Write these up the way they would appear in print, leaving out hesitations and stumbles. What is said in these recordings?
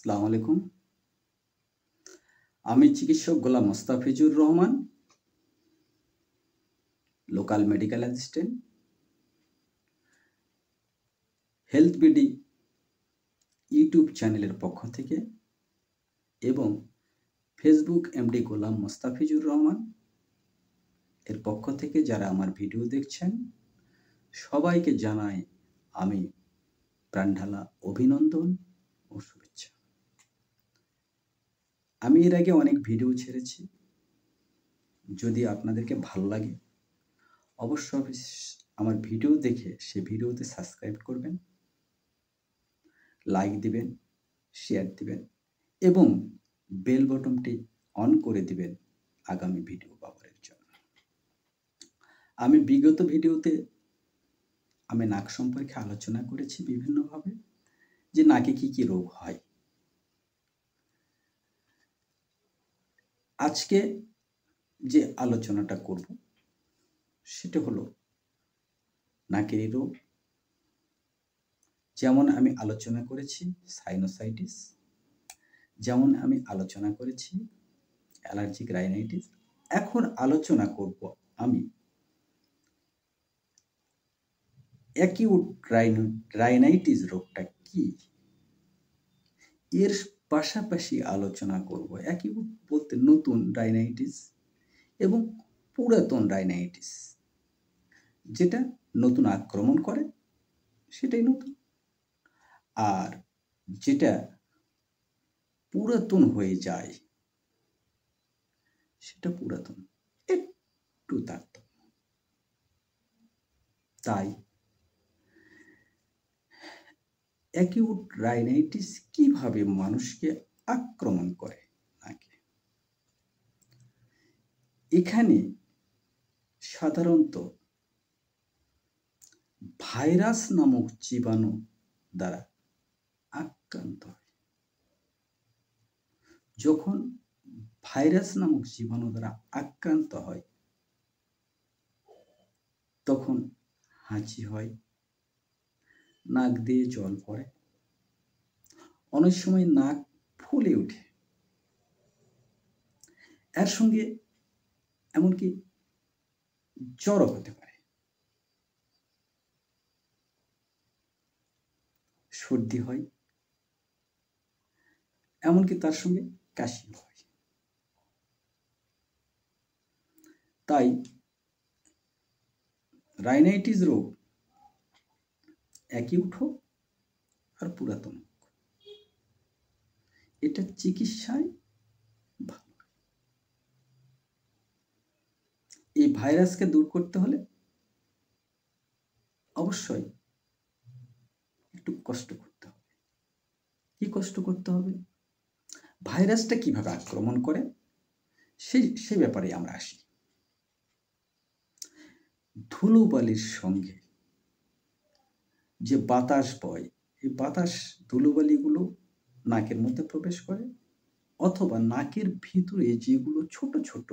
আসসালামু আলাইকুম। আমি চিকিৎসক Golam Mostafizur Rahman, local medical assistant, health BD YouTube চ্যানেলের পক্ষ থেকে এবং ফেসবুক এমডি গোলাম মোস্তাফিজুর রহমান এর পক্ষ থেকে যারা আমার ভিডিও দেখছেন সবাইকে জানাই আমি প্রাণঢালা অভিনন্দন ও শুভেচ্ছা। আমি এর আগে অনেক ভিডিও ছেড়েছি, যদি আপনাদেরকে ভালো লাগে অবশ্যই আমার ভিডিও দেখে সে ভিডিওতে সাবস্ক্রাইব করবেন, লাইক দিবেন, শেয়ার দিবেন এবং বেল বটনটি অন করে দিবেন আগামী ভিডিও পাওয়ার জন্য। আমি বিগত ভিডিওতে আমি নাক সম্পর্কে আলোচনা করেছি বিভিন্নভাবে, যে নাকে কি কি রোগ হয়। আজকে যে আলোচনাটা করব সেটা হলো নাকের রোগ। যেমন আমি আলোচনা করেছি সাইনোসাইটিস, যেমন আমি আলোচনা করেছি অ্যালার্জিক রাইনাইটিস। এখন আলোচনা করব আমি অ্যাকিউট রাইনাইটিস রোগটা কি, এর পাশাপাশি আলোচনা করব অ্যাকিউট বলতে নতুন রাইনাইটিস এবং পুরাতন রাইনাইটিস। যেটা নতুন আক্রমণ করে সেটাই নতুন, আর যেটা পুরাতন হয়ে যায় সেটা পুরাতন, একটু তারতম্য। তাই অ্যাকিউট রাইনাইটিস কিভাবে মানুষকে আক্রমণ করে নাকে, এখানে সাধারণত ভাইরাস নামক জীবাণু দ্বারা আক্রান্ত হয়। যখন ভাইরাস নামক জীবাণু দ্বারা আক্রান্ত হয় তখন হাঁচি হয়, নাক দিয়ে জল পড়ে, অনেক সময় নাক ফুলে ওঠে, এর সঙ্গে এমনকি জ্বরও হতে পারে, সর্দি হয়, এমনকি তার সঙ্গে কাশি হয়। তাই রাইনাইটিস রোগ অ্যাকিউট হোক আর পুরাতন হোক, এটা চিকিৎসায় ভালো। এই ভাইরাসকে দূর করতে হলে অবশ্যই একটু কষ্ট করতে হবে। কি কষ্ট করতে হবে? ভাইরাসটা কিভাবে আক্রমণ করে সেই ব্যাপারে আমরা আসি। ধুলোবালির সঙ্গে যে বাতাস বয়, এই বাতাস ধুলোবালিগুলো নাকের মধ্যে প্রবেশ করে, অথবা নাকের ভিতরে যেগুলো ছোট ছোট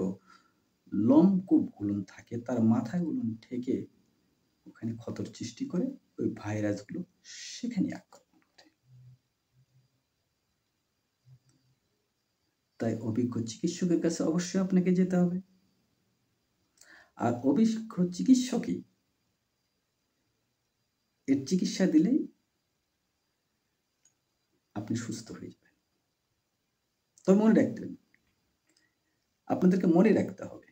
লোমকূপগুলো থাকে তার মাথাগুলো ঠেকে ওখানে ক্ষতর সৃষ্টি করে, ওই ভাইরাসগুলো সেখানে আক্রমণ করে। তাই অভিজ্ঞ চিকিৎসকের কাছে অবশ্যই আপনাকে যেতে হবে, আর অভিজ্ঞ চিকিৎসকই এর চিকিৎসা দিলেই আপনি সুস্থ হয়ে যাবেন। তবে মনে রাখবেন, আপনাদেরকে মনে রাখতে হবে,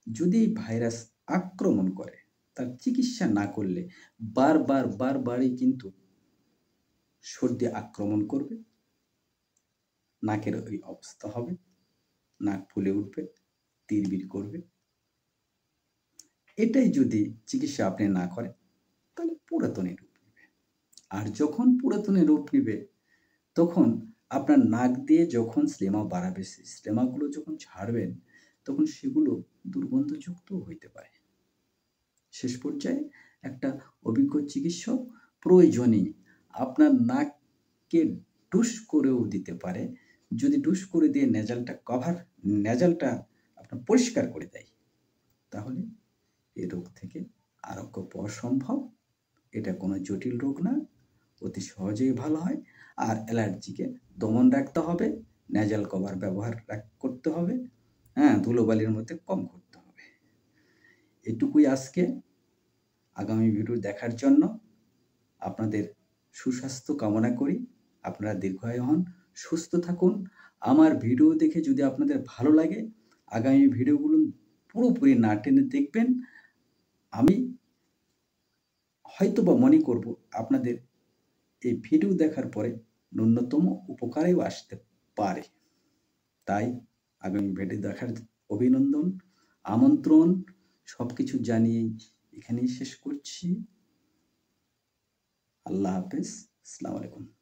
যদি এই ভাইরাস আক্রমণ করে তার চিকিৎসা না করলে বারবারই কিন্তু সর্দি আক্রমণ করবে, নাকের ওই অবস্থা হবে, নাক ফুলে উঠবে, তিরবির করবে। এটাই যদি চিকিৎসা আপনি না করেন তাহলে পুরাতনে রূপ নেবে। আর যখন পুরাতনে রূপ নেবে তখন আপনার নাক দিয়ে যখন স্লেমা বাড়াবে, সেই স্লেমাগুলো যখন ছাড়বেন তখন সেগুলো দুর্গন্ধযুক্ত হইতে পারে। শেষ পর্যায়ে একটা অভিজ্ঞ চিকিৎসক প্রয়োজনে আপনার নাককে ডুস করেও দিতে পারে। যদি ডুস করে দিয়ে নেজালটা আপনার পরিষ্কার করে দেয়, তাহলে এই রোগ থেকে আরোগ্য পাওয়া সম্ভব। এটা কোনো জটিল রোগ না, অতি সহজেই ভালো হয়। আর অ্যালার্জিকে দমন রাখতে হবে, নেজাল কভার ব্যবহার করতে হবে, হ্যাঁ? ধুলোবালির মধ্যে কম করতে হবে। এটুকুই আজকে। আগামী ভিডিও দেখার জন্য আপনাদের সুস্বাস্থ্য কামনা করি। আপনারা দীর্ঘায়ু হন, সুস্থ থাকুন। আমার ভিডিও দেখে যদি আপনাদের ভালো লাগে, আগামী ভিডিওগুলো পুরোপুরি না টেনে দেখবেন। আমি হয়তোবা মনে করব আপনাদের এই ভিডিও দেখার পরে ন্যূনতম উপকারেও আসতে পারে। তাই আগামী ভিডিও দেখার অভিনন্দন, আমন্ত্রণ সবকিছু জানিয়েই এখানেই শেষ করছি। আল্লাহ হাফেজ। আসসালামু আলাইকুম।